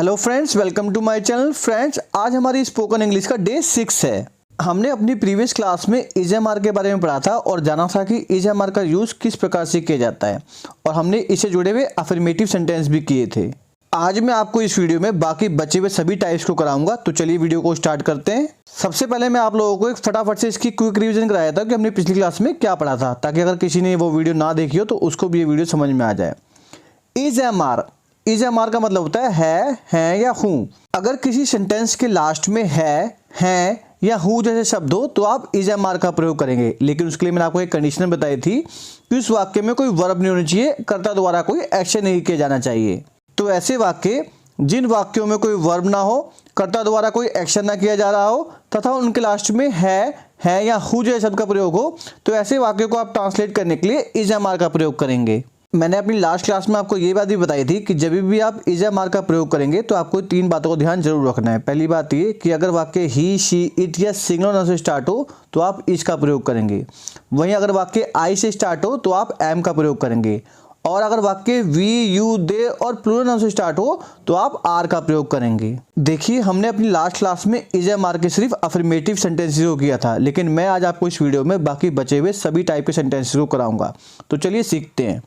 Hello friends, welcome to my channel. Friends, आज हमारी spoken English का डे 6 है। हमने अपनी प्रीवियस क्लास में इज़-एम-आर के बारे में पढ़ा था और जाना था कि इज़-एम-आर का यूज़ किस प्रकार से किया जाता है और हमने इससे जुड़े हुए अफर्मेटिव सेंटेंस भी किए थे। आज मैं आपको इस वीडियो में बाकी बचे हुए सभी टाइप्स को कराऊंगा। तो चलिए वीडियो को स्टार्ट करते हैं। सबसे पहले मैं आप लोगों को एक फटाफट से इसकी क्विक रिवीजन कराया था कि हमने पिछली क्लास में क्या पढ़ा था, ताकि अगर किसी ने वो वीडियो ना देखी हो तो उसको भी ये वीडियो समझ में आ जाए। इज़-एम-आर का मतलब होता है या हूँ। अगर किसी सेंटेंस के लास्ट में है या हूँ जैसे शब्द हो तो आप इज़-एम-आर का प्रयोग करेंगे, लेकिन उसके लिए मैंने आपको एक कंडीशन बताई थी कि उस वाक्य में कोई वर्ब नहीं होना चाहिए, कर्ता द्वारा कोई एक्शन नहीं किया जाना चाहिए। तो ऐसे वाक्य जिन वाक्यों में कोई वर्ब ना हो, कर्ता द्वारा कोई एक्शन ना किया जा रहा हो तथा उनके लास्ट में है या हूँ जैसे शब्द का प्रयोग हो, तो ऐसे वाक्यों को आप ट्रांसलेट करने के लिए इज़-एम-आर का प्रयोग करेंगे। मैंने अपनी लास्ट क्लास में आपको ये बात भी बताई थी कि जब भी आप इज़-एम-आर का प्रयोग करेंगे तो आपको 3 बातों को ध्यान जरूर रखना है। पहली बात ये कि अगर वाक्य ही, शी, इट या सिंगुलर नाउन से स्टार्ट हो तो आप इज का प्रयोग करेंगे। वहीं अगर वाक्य आई से स्टार्ट हो तो आप एम का प्रयोग करेंगे, और अगर वाक्य वी, यू, दे और प्लूरल नाउन से स्टार्ट हो तो आप आर का प्रयोग करेंगे। देखिए, हमने अपनी लास्ट क्लास में इज़-एम-आर के सिर्फ अफर्मेटिव सेंटेंसेस को किया था, लेकिन मैं आज आपको इस वीडियो में बाकी बचे हुए सभी टाइप के सेंटेंसेस को कराऊंगा। तो चलिए सीखते हैं।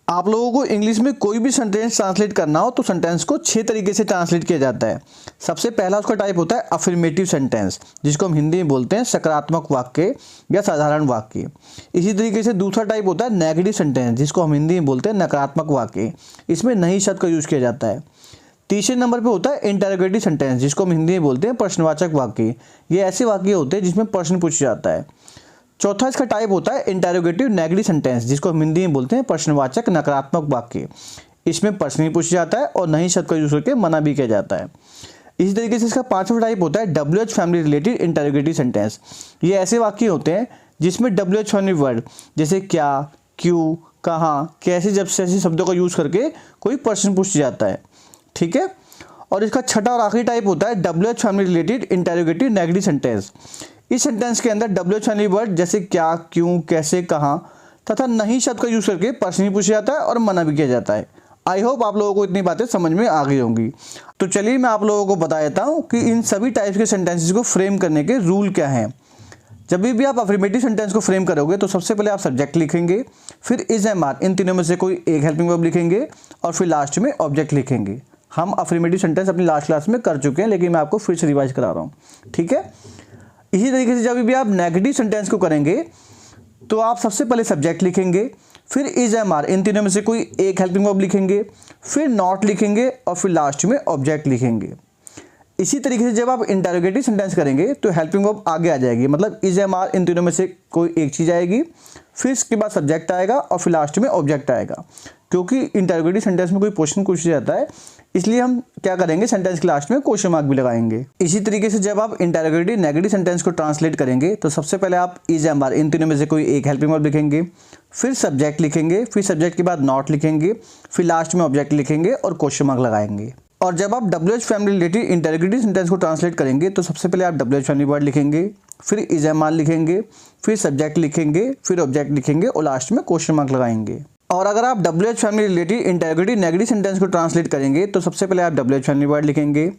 आप लोगों को इंग्लिश में कोई भी सेंटेंस ट्रांसलेट करना हो तो सेंटेंस को 6 तरीके से ट्रांसलेट किया जाता है। सबसे पहला उसका टाइप होता है अफर्मेटिव सेंटेंस, जिसको हम हिंदी में बोलते हैं सकारात्मक वाक्य या साधारण वाक्य। इसी तरीके से दूसरा टाइप होता है नेगेटिव सेंटेंस, जिसको हम हिंदी में बोलते हैं नकारात्मक वाक्य। इसमें नहीं शब्द का यूज किया जाता है। तीसरे नंबर पे होता है इंटरोगेटिव सेंटेंस, जिसको हम हिंदी में बोलते हैं प्रश्नवाचक वाक्य। ये ऐसे वाक्य होते हैं जिसमें प्रश्न पूछा जाता है। चौथा इसका टाइप होता है इंटरोगेटिव नेगेटिव सेंटेंस, जिसको हम हिंदी में बोलते हैं प्रश्नवाचक नकारात्मक वाक्य। इसमें प्रश्न ही पूछा जाता है और नहीं शब्द का यूज करके मना भी किया जाता है। इसी तरीके से इसका पांचवा टाइप होता है WH family related interrogative sentence. ये ऐसे वाक्य होते हैं जिसमें WH फैमिली वर्ड जैसे क्या, क्यों, कहाँ, कैसे, जब से ऐसे शब्दों का यूज करके कोई प्रश्न पूछा जाता है। ठीक है। और इसका छठा और आखिरी टाइप होता है WH family related interrogative negative sentence. इस सेंटेंस के अंदर WH फैमिली वर्ड जैसे क्या, क्यों, कैसे, कहाँ तथा नहीं शब्द का यूज करके प्रश्न भी पूछा जाता है और मना भी किया जाता है। आई होप आप लोगों को इतनी बातें समझ में आ गई होंगी। तो चलिए मैं आप लोगों को बता देता हूँ कि इन सभी टाइप्स के सेंटेंसेस को फ्रेम करने के रूल क्या हैं। जब भी आप अफर्मेटिव सेंटेंस को फ्रेम करोगे तो सबसे पहले आप सब्जेक्ट लिखेंगे, फिर इज़-एम-आर, इन तीनों में से कोई एक हेल्पिंग वर्ब लिखेंगे और फिर लास्ट में ऑब्जेक्ट लिखेंगे। हम अफर्मेटिव सेंटेंस अपनी लास्ट क्लास में कर चुके हैं, लेकिन मैं आपको फिर से रिवाइज करा रहा हूँ। ठीक है। इसी तरीके से जब भी आप नेगेटिव सेंटेंस को करेंगे तो आप सबसे पहले सब्जेक्ट लिखेंगे, फिर इज़-एम-आर, इन तीनों में से कोई एक हेल्पिंग वर्ब लिखेंगे, फिर नॉट लिखेंगे और फिर लास्ट में ऑब्जेक्ट लिखेंगे। इसी तरीके से जब आप इंटरोगेटिव सेंटेंस करेंगे तो हेल्पिंग वर्ब आगे आ जाएगी, मतलब इज़-एम-आर, इन तीनों में से कोई एक चीज़ आएगी, फिर इसके बाद सब्जेक्ट आएगा और फिर लास्ट में ऑब्जेक्ट आएगा। क्योंकि इंटरोगेटिव सेंटेंस में कोई क्वेश्चन पूछा जाता है, इसलिए हम क्या करेंगे, सेंटेंस के लास्ट में क्वेश्चन मार्क भी लगाएंगे। इसी तरीके से जब आप इंटरोगेटिव नेगेटिव सेंटेंस को ट्रांसलेट करेंगे तो सबसे पहले आप इज़-एम-आर, इन तीनों में से कोई एक हेल्पिंग वर्ब लिखेंगे, फिर सब्जेक्ट लिखेंगे, फिर सब्जेक्ट के बाद नॉट लिखेंगे, फिर लास्ट में ऑब्जेक्ट लिखेंगे और क्वेश्चन मार्क लगाएंगे। और जब आप WH family related interrogative sentence को ट्रांसलेट करेंगे तो सबसे पहले आप WH फैमिली वर्ड लिखेंगे, फिर इज़-एम-आर लिखेंगे, फिर सब्जेक्ट लिखेंगे, फिर ऑब्जेक्ट लिखेंगे और लास्ट में क्वेश्चन मार्क लगाएंगे। और अगर आप WH family related interrogative negative sentence को ट्रांसलेट करेंगे तो सबसे पहले आप WH फैमिली वर्ड लिखेंगे,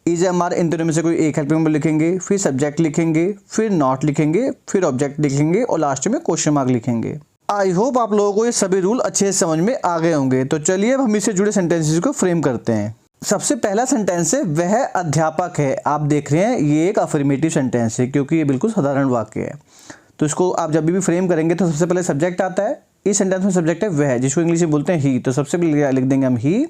इज़-एम-आर, इन तीनों में से कोई एक हेल्पिंग वर्ब लिखेंगे, फिर सब्जेक्ट लिखेंगे, फिर नॉट लिखेंगे, फिर ऑब्जेक्ट लिखेंगे और लास्ट में क्वेश्चन मार्क लिखेंगे। आई होप आप लोगों को ये सभी रूल अच्छे से समझ में आ गए होंगे। तो चलिए अब हम इससे जुड़े सेंटेंसेस को फ्रेम करते हैं। सबसे पहला सेंटेंस है वह अध्यापक है। आप देख रहे हैं ये एक अफर्मेटिव सेंटेंस है क्योंकि ये बिल्कुल साधारण वाक्य है। तो इसको आप जब भी फ्रेम करेंगे तो सबसे पहले सब्जेक्ट आता है। इस सेंटेंस में सब्जेक्ट है वह, जिसको इंग्लिश में बोलते हैं ही। तो सबसे पहले लिख देंगे हम ही,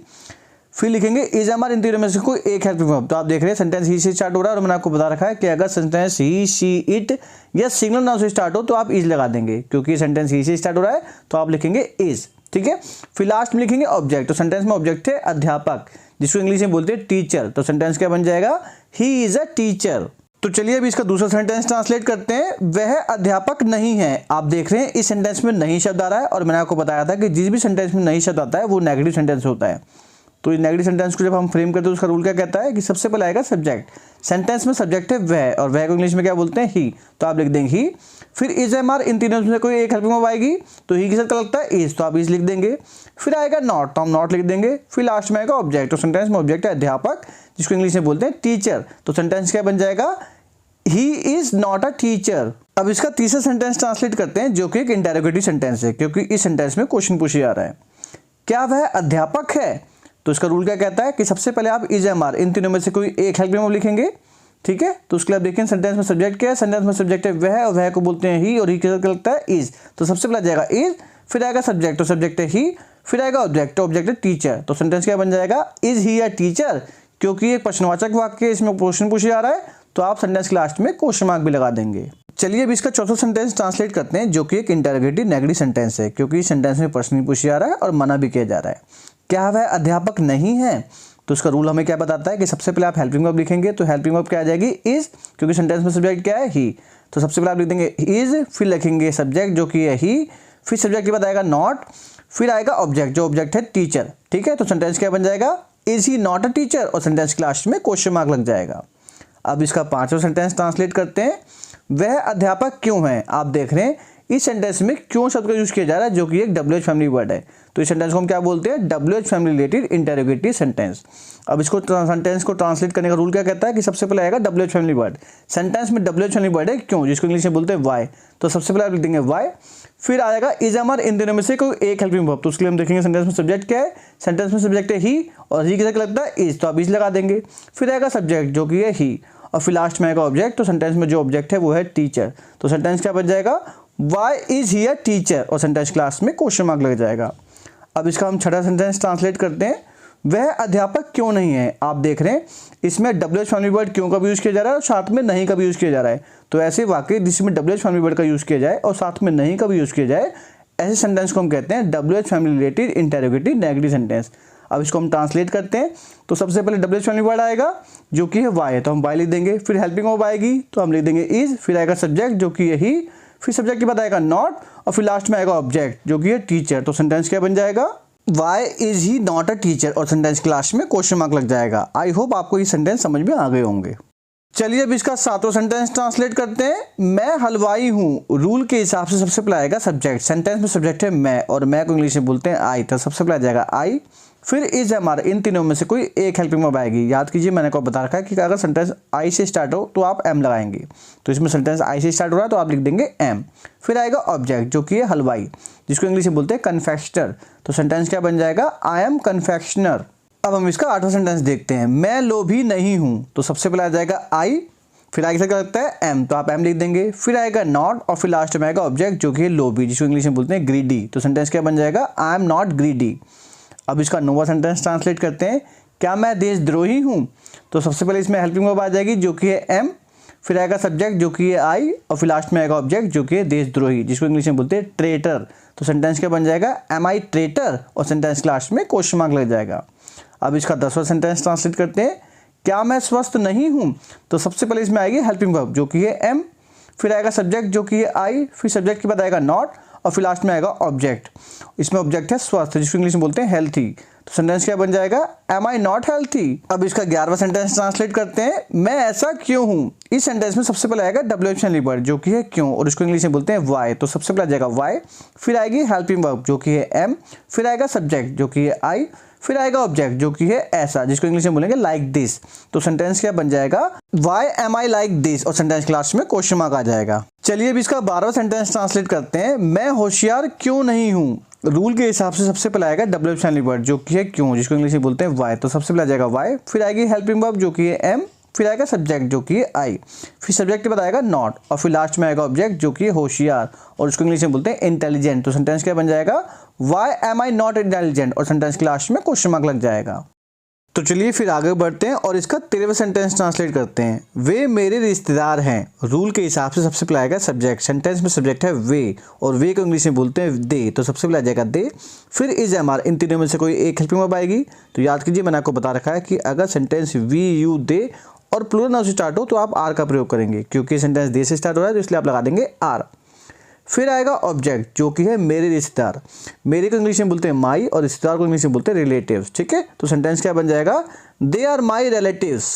फिर लिखेंगे इज़-एम-आर, इन तीनों में से कोई एक हेल्पिंग वर्ब। तो आप देख रहे हैं सेंटेंस ही से स्टार्ट हो रहा है और मैंने आपको बता रखा है कि अगर सेंटेंस ही, शी, इट या सिंगुलर नाउन से स्टार्ट हो तो आप इज लगा देंगे, क्योंकि सेंटेंस ही से स्टार्ट हो रहा है तो आप लिखेंगे इज। ठीक है। फिर लास्ट में लिखेंगे ऑब्जेक्ट। तो सेंटेंस में ऑब्जेक्ट है अध्यापक, जिसको इंग्लिश में बोलते हैं टीचर। तो सेंटेंस क्या बन जाएगा, ही इज अ टीचर। तो चलिए अभी इसका दूसरा सेंटेंस ट्रांसलेट करते हैं। वह अध्यापक नहीं है। आप देख रहे हैं इस सेंटेंस में नहीं शब्द आ रहा है और मैंने आपको बताया था कि जिस भी सेंटेंस में नहीं शब्द आता है वो नेगेटिव सेंटेंस होता है। तो इस नेगेटिव सेंटेंस को जब हम फ्रेम करते हैं उसका रूल क्या कहता है कि सबसे पहले आएगा सब्जेक्ट। सेंटेंस में सब्जेक्ट है वह और वह को इंग्लिश में क्या बोलते हैं ही। तो आप लिख देंगे ही, फिर इज एम आर, इन तीनों में से कोई एक हेल्पिंग वर्ब आएगी तो ही के साथ क्या लगता है इज, तो आप इज लिख देंगे। फिर आएगा नॉट तो हम नॉट लिख देंगे। फिर लास्ट में आएगा ऑब्जेक्ट, तो सेंटेंस में ऑब्जेक्ट है अध्यापक, जिसको इंग्लिश में बोलते हैं टीचर, तो सेंटेंस क्या बन जाएगा he is not a teacher. अब इसका तीसरा सेंटेंस ट्रांसलेट करते हैं जो कि एक इंटेरोगेटिव सेंटेंस है, क्योंकि इस सेंटेंस में क्वेश्चन पूछा जा रहा है क्या वह अध्यापक है। तो इसका रूल क्या कहता है कि सबसे पहले आप इज एम आर, इन तीनों में से कोई एक हेल्पिंग वर्ब लिखेंगे, ठीक है। तो उसके लिए आप देखिए सेंटेंस में सब्जेक्ट क्या है, सेंटेंस में सब्जेक्ट है वह, और वह को बोलते हैं ही, और ही के साथ क्या लगता है इज, तो सबसे पहले जाएगा इज, फिर आएगा सब्जेक्ट, तो सब्जेक्ट है ही, फिर आएगा ऑब्जेक्ट, तो ऑब्जेक्ट है टीचर, तो सेंटेंस क्या बन जाएगा इज ही अ टीचर। क्योंकि एक प्रश्नवाचक वाक्य है, इसमें क्वेश्चन पूछा जा रहा है, तो आप सेंटेंस के लास्ट में क्वेश्चन मार्क भी लगा देंगे। चलिए अब इसका चौथा सेंटेंस ट्रांसलेट करते हैं जो कि एक इंटेरोगेटिव नेगेटिव सेंटेंस है, क्योंकि इस सेंटेंस में प्रश्न भी पूछा जा रहा है और मना भी किया जा रहा है। क्या वह अध्यापक नहीं है, तो इसका रूल हमें क्या बताता है कि सबसे पहले आप हेल्पिंग वर्ब लिखेंगे, तो हेल्पिंग वर्ब क्या आ जाएगी इज, क्योंकि सेंटेंस में सब्जेक्ट क्या है ही, तो सबसे पहले आप लिख देंगे इज, फिर लिखेंगे सब्जेक्ट जो कि है ही, फिर सब्जेक्ट के बाद आएगा नॉट, फिर आएगा ऑब्जेक्ट, जो ऑब्जेक्ट है टीचर, ठीक है। तो सेंटेंस क्या बन जाएगा is he not a teacher, और सेंटेंस के लास्ट में क्वेश्चन मार्क लग जाएगा। अब इसका पांचवा सेंटेंस ट्रांसलेट करते हैं, वह अध्यापक क्यों है। आप देख रहे हैं इस सेंटेंस में क्यों शब्द का यूज किया जा रहा है, जो कि एक WH फैमिली वर्ड है, तो इस सेंटेंस को हम क्या बोलते हैं WH family related interrogative sentence. अब इसको सेंटेंस को ट्रांसलेट करने का रूल क्या कहता है कि सबसे पहले आएगा WH फैमिली वर्ड, सेंटेंस में WH फैमिली वर्ड है क्यों, जिसको इंग्लिश में बोलते हैं वाई, तो सबसे पहले आप लिख देंगे वाई, फिर आएगा इज एम आर, इन दोनों में से कोई एक हेल्पिंग वर्ब, तो उसके लिए हम देखेंगे सेंटेंस में सब्जेक्ट क्या है, सेंटेंस में सब्जेक्ट है ही, और ही के साथ लगता है इज, तो आप इज लगा देंगे। फिर आएगा सब्जेक्ट जो कि है ही, और फिर लास्ट में आएगा ऑब्जेक्ट, तो सेंटेंस में जो ऑब्जेक्ट है वो है टीचर, तो सेंटेंस क्या बन जाएगा why is he a teacher, और सेंटेंस क्लास में क्वेश्चन मार्क लग जाएगा। अब इसका हम छठा सेंटेंस ट्रांसलेट करते हैं, वह अध्यापक क्यों नहीं है। आप देख रहे हैं इसमें WH फैमिली वर्ड क्यों का भी यूज किया जा रहा है और साथ में नहीं का भी यूज किया जा रहा है, तो ऐसे वाक्य जिसमें WH फैमिली वर्ड का यूज किया जाए और साथ में नहीं का भी यूज किया जाए, ऐसे सेंटेंस को हम कहते हैं WH family related interrogative negative sentence. अब इसको हम ट्रांसलेट करते हैं, तो सबसे पहले WH फैमिली वर्ड आएगा जो कि है वाई है, तो हम वाई लिख देंगे, फिर हेल्पिंग वर्ब आएगी तो हम लिख देंगे इज, फिर आएगा सब्जेक्ट जो कि है ही, फिर सब्जेक्ट के बाद आएगा नॉट, और फिर लास्ट में आएगा ऑब्जेक्ट जो कि है टीचर, तो सेंटेंस क्या बन जाएगा why is he not a teacher, और सेंटेंस के लास्ट में क्वेश्चन मार्क लग जाएगा। आई होप आपको ये सेंटेंस समझ में आ गए होंगे। चलिए अब इसका सातवां सेंटेंस ट्रांसलेट करते हैं, मैं हलवाई हूँ। रूल के हिसाब से सबसे पहले आएगा सब्जेक्ट, सेंटेंस में सब्जेक्ट है मैं, और मैं को इंग्लिश में बोलते हैं आई, तो सबसे पहले आ जाएगा आई, फिर इज एम आर, इन तीनों में से कोई एक हेल्पिंग वर्ब आएगी। याद कीजिए मैंने आपको बता रखा है कि अगर सेंटेंस आई से स्टार्ट हो तो आप एम लगाएंगे, तो इसमें सेंटेंस आई से स्टार्ट हो रहा है तो आप लिख देंगे एम। फिर आएगा ऑब्जेक्ट जो कि है हलवाई, जिसको इंग्लिश में बोलते हैं कन्फेक्शनर, तो सेंटेंस क्या बन जाएगा आई एम कन्फेक्शनर। अब हम इसका आठवां सेंटेंस देखते हैं, मैं लोभी नहीं हूँ, तो सबसे पहले आ जाएगा आई, फिर आगे क्या लगता है एम, तो आप एम लिख देंगे, फिर आएगा नॉट, और फिर लास्ट में आएगा ऑब्जेक्ट जो कि है लोभी, जिसको इंग्लिश में बोलते हैं ग्रीडी, तो सेंटेंस क्या बन जाएगा आई एम नॉट ग्रीडी। अब इसका नौवां सेंटेंस ट्रांसलेट करते हैं, क्या मैं देशद्रोही हूँ, तो सबसे पहले इसमें हेल्पिंग वर्ब आ जाएगी जो कि है एम, फिर आएगा सब्जेक्ट जो कि है आई, और फिर लास्ट में आएगा ऑब्जेक्ट जो कि है देशद्रोही, जिसको इंग्लिश में बोलते हैं ट्रेटर, तो सेंटेंस क्या बन जाएगा एम आई ट्रेटर, और सेंटेंस के लास्ट में क्वेश्चन मार्क लग जाएगा। अब इसका 10वां सेंटेंस ट्रांसलेट करते हैं, क्या मैं स्वस्थ नहीं हूँ, तो सबसे पहले इसमें आएगी हेल्पिंग वर्ब जो कि है एम, फिर आएगा सब्जेक्ट जो कि है आई, फिर सब्जेक्ट के बाद आएगा नॉट, और फिर लास्ट में आएगा ऑब्जेक्ट, इसमें ऑब्जेक्ट है स्वस्थ, जिसको इंग्लिश में बोलते हैं हेल्थी, तो सेंटेंस क्या बन जाएगा एम आई नॉट हेल्थी। अब इसका 11वां सेंटेंस ट्रांसलेट करते हैं, मैं ऐसा क्यों हूँ। इस सेंटेंस में सबसे पहले आएगा WH फैमिली वर्ड जो कि है क्यों, और इसको इंग्लिश में बोलते हैं वाई, तो सबसे पहले आ जाएगा वाई, फिर आएगी हेल्पिंग वर्ब जो कि है एम, फिर आएगा सब्जेक्ट जो कि है आई, फिर आएगा ऑब्जेक्ट जो कि है ऐसा, जिसको इंग्लिश में बोलेंगे लाइक दिस, तो सेंटेंस क्या बन जाएगा why am I like this, और सेंटेंस क्लास में क्वेश्चन मार्क आ जाएगा। चलिए अब इसका 12वां सेंटेंस ट्रांसलेट करते हैं, मैं होशियार क्यों नहीं हूँ। रूल के हिसाब से सबसे पहले आएगा WH फैमिली वर्ड जो कि है क्यों, जिसको इंग्लिश में बोलते हैं वाई, तो सबसे पहले आ जाएगा वाई, फिर आएगी हेल्पिंग वर्ब जो कि है एम, फिर आएगा सब्जेक्ट जो कि है आई, फिर सब्जेक्ट के बाद आएगा नॉट, और फिर लास्ट में आएगा ऑब्जेक्ट जो कि है होशियार, और उसको इंग्लिश में बोलते हैं इंटेलिजेंट, तो सेंटेंस क्या बन जाएगा why am I not intelligent, और सेंटेंस के लास्ट में क्वेश्चन मार्क लग जाएगा। तो चलिए फिर आगे बढ़ते हैं और इसका 13वां सेंटेंस ट्रांसलेट करते हैं, वे मेरे रिश्तेदार हैं। रूल के हिसाब से सबसे पहले आएगा सब्जेक्ट, सेंटेंस में सब्जेक्ट है वे, और वे को इंग्लिश में बोलते हैं दे, तो सबसे पहले आ जाएगा दे, फिर इज एम आर, इन तीनों में से कोई एक हेल्पिंग वर्ब आएगी। तो याद कीजिए मैंने आपको बता रखा है कि अगर सेंटेंस वी यू दे और प्लूरल नाउन से स्टार्ट हो तो आप आर का प्रयोग करेंगे, क्योंकि सेंटेंस दे से स्टार्ट हो रहा है तो इसलिए आप लगा देंगे आर। फिर आएगा ऑब्जेक्ट जो कि है मेरे रिश्तेदार, मेरे को इंग्लिश में बोलते हैं माई, और रिश्तेदार को इंग्लिश में बोलते हैं रिलेटिव्स, ठीक है। तो सेंटेंस क्या बन जाएगा दे आर माई रिलेटिव्स।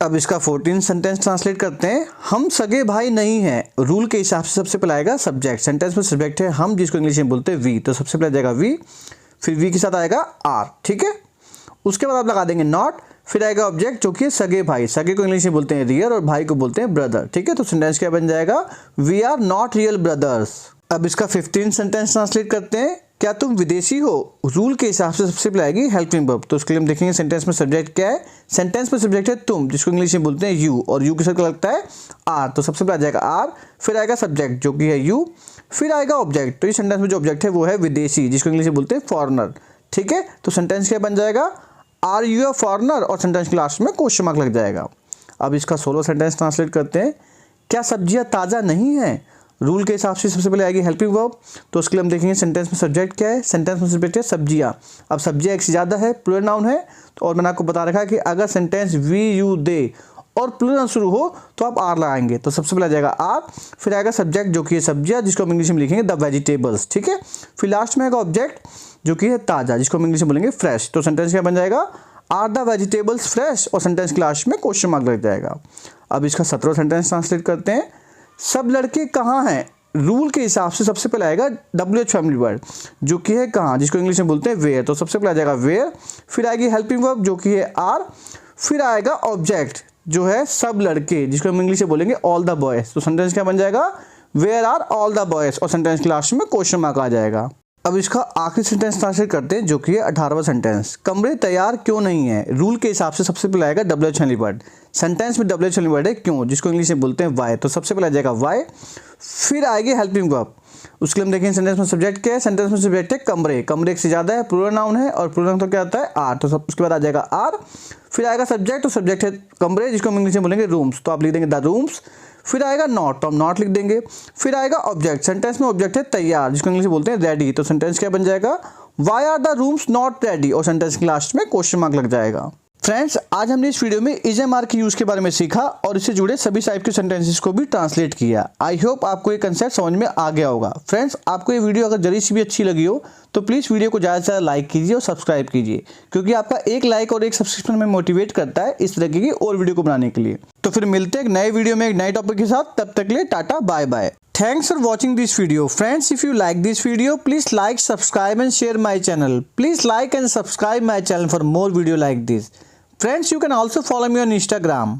अब इसका 14 सेंटेंस ट्रांसलेट करते हैं। हम सगे भाई नहीं हैं, रूल के हिसाब से सबसे पहले आएगा सब्जेक्ट। सेंटेंस में सब्जेक्ट है हम, जिसको इंग्लिश में बोलते हैं वी, तो सबसे पहले जाएगा वी, फिर वी के साथ आएगा आर, ठीक है। उसके बाद आप लगा देंगे नॉट, फिर आएगा ऑब्जेक्ट जो कि है सगे भाई। सगे को इंग्लिश में बोलते हैं रियल और भाई को बोलते हैं ब्रदर, ठीक है। तो सेंटेंस क्या बन जाएगा, we are not real brothers. अब इसका 15 सेंटेंस ट्रांसलेट करते हैं। क्या तुम विदेशी हो, रूल के हिसाब से सबसे पहले आएगी हेल्पिंग वर्ब। तो उसके लिए हम देखेंगे सेंटेंस में सब्जेक्ट क्या है। सेंटेंस में सब्जेक्ट है तुम, जिसको इंग्लिश में बोलते हैं यू, और यू के साथ लगता है आर, तो सबसे पहले आ जाएगा आर, फिर आएगा सब्जेक्ट जो कि है यू, फिर आएगा ऑब्जेक्ट। तो इस सेंटेंस में जो ऑब्जेक्ट है वो है विदेशी, जिसको इंग्लिश में बोलते हैं फॉरेनर, ठीक है। तो सेंटेंस क्या बन जाएगा, आर यू अ फॉरेनर, और सेंटेंस के लास्ट में क्वेश्चन मार्क लग जाएगा। अब इसका 16 सेंटेंस ट्रांसलेट करते हैं। क्या सब्जियां ताज़ा नहीं है, रूल के हिसाब से सबसे पहले आएगी हेल्पिंग वर्ब। तो उसके लिए हम देखेंगे सेंटेंस में सब्जेक्ट क्या है। सेंटेंस में सब्जेक्ट है सब्जियां। अब सब्जियां एक से ज़्यादा है, प्लूरल नाउन है, तो और मैंने आपको बता रखा है कि अगर सेंटेंस वी यू दे और प्लूरल शुरू हो तो आप आर लगाएंगे। तो सबसे पहले आ जाएगा आर, फिर आएगा सब्जेक्ट जो कि है सब्जियां, जिसको हम इंग्लिश में लिखेंगे द वेजिटेबल्स, ठीक है। फिर लास्ट में आएगा ऑब्जेक्ट जो कि है ताज़ा, जिसको हम इंग्लिश में बोलेंगे फ्रेश। तो सेंटेंस क्या बन जाएगा, आर द वेजिटेबल्स फ्रेश, और सेंटेंस के लास्ट में क्वेश्चन मार्क लग जाएगा। अब इसका 17 सेंटेंस ट्रांसलेट करते हैं। सब लड़के कहाँ हैं, रूल के हिसाब से सबसे पहले आएगा WH फैमिली वर्ड जो कि है कहाँ, जिसको इंग्लिश में बोलते हैं वेयर। तो सबसे पहले आ जाएगा वेयर, फिर आएगी हेल्पिंग वर्ब जो कि है आर, फिर आएगा ऑब्जेक्ट जो है सब लड़के, जिसको हम इंग्लिश में बोलेंगे ऑल द बॉयज। तो सेंटेंस क्या बन जाएगा, where are all the boys, और सेंटेंस के लास्ट में क्वेश्चन मार्क आ जाएगा। अब इसका आखिरी सेंटेंस ट्रांसलेट करते हैं जो कि है 18वां सेंटेंस। कमरे तैयार क्यों नहीं है, रूल के हिसाब से सबसे पहले आएगा WH फैमिली वर्ड। सेंटेंस में WH फैमिली वर्ड है क्यों, जिसको इंग्लिश में बोलते हैं वाई। तो सबसे पहले आ जाएगा वाई, फिर आएगी हेल्पिंग वर्ब। उसके लिए हम देखेंगे सेंटेंस में सब्जेक्ट क्या है। सेंटेंस में सब्जेक्ट है कमरे, कमरे एक से ज़्यादा है, प्लूरल नाउन है, और प्लूरल तो क्या आता है आर। तो सब उसके बाद आ जाएगा आर, फिर आएगा सब्जेक्ट, तो सब्जेक्ट है कमरे, जिसको हम इंग्लिश में बोलेंगे रूम्स, तो आप लिख देंगे द रूम्स। फिर आएगा नॉट, तो हम नॉट लिख देंगे। फिर आएगा ऑब्जेक्ट, सेंटेंस में ऑब्जेक्ट है तैयार, जिसको इंग्लिश में बोलते हैं रेडी। तो सेंटेंस क्या बन जाएगा, why are the rooms not ready, और सेंटेंस के लास्ट में क्वेश्चन मार्क लग जाएगा। फ्रेंड्स, आज हमने इस वीडियो में इज़एमआर के यूज़ के बारे में सीखा और इससे जुड़े सभी टाइप के सेंटेंसेस को भी ट्रांसलेट किया। आई होप आपको ये कंसेप्ट समझ में आ गया होगा। फ्रेंड्स, आपको ये वीडियो अगर जरी सी भी अच्छी लगी हो तो प्लीज़ वीडियो को ज़्यादा से ज़्यादा लाइक कीजिए और सब्सक्राइब कीजिए, क्योंकि आपका एक लाइक और एक सब्सक्रिप्शन में मोटिवेट करता है इस तरीके की और वीडियो को बनाने के लिए। तो फिर मिलते हैं एक नए वीडियो में एक नए टॉपिक के साथ, तब तक के लिए tata bye bye. Thanks for watching this video. Friends, if you like this video, please like, subscribe and share my channel. Please like and subscribe my channel for more video like this. Friends, you can also follow me on Instagram.